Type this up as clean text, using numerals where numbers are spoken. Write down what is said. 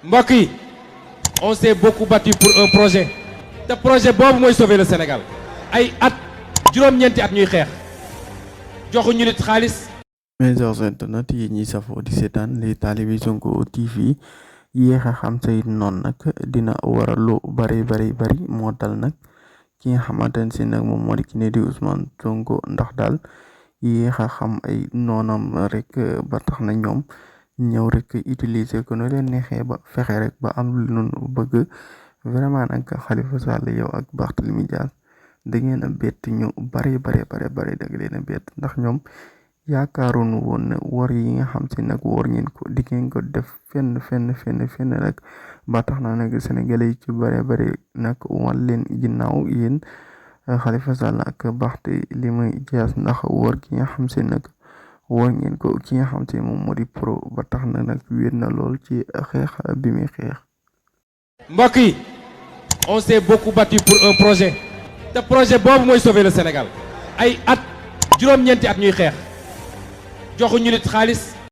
mbokk yi on s'est beaucoup battu pour un projet te projet boobu mooy sauver le Sénégal ay at juróom-ñeenti at ñuy xeex joxuñu nit xaalis. mes chers internautes yi ñuy safoo di seetaan les talibé Sonko TV yéex a xam say noon nag dina waral lu bari moo dal nag ki nga xamante ne si nag moom moo di ki ne di Ousmane Sonko ndax daal yéex a xam ay noonam rek ba tax na ñoom ñëw rek utiliser ko nu leen neexee ba fexe rek ba am lu nu bëgg vraiment nag Khalifa Sall yow ak Barthélémy Dias da ngeen a bett ñu bari da leen a bett ndax ñoom yaakaaroon woon ne wor yi nga xam si nag wor ngeen ko di ngeen ko def fenn rek ba tax na nag sénégalais yi ci bari nag wan leen ginnaaw yéen Khalifa Sall ak Barthélémy Dias ndax wor gi nga xam si nag wor ngeen ko ki nga xam si moom moo di pro ba tax na nag wéet na lool ci xeex bi muy xeex. mbokk yi on s'est beaucoup battu pour un projet te projet boobu mooy sauver le Sénégal ay at juróom-ñeenti at ñuy xeex joxuñu nit xaalis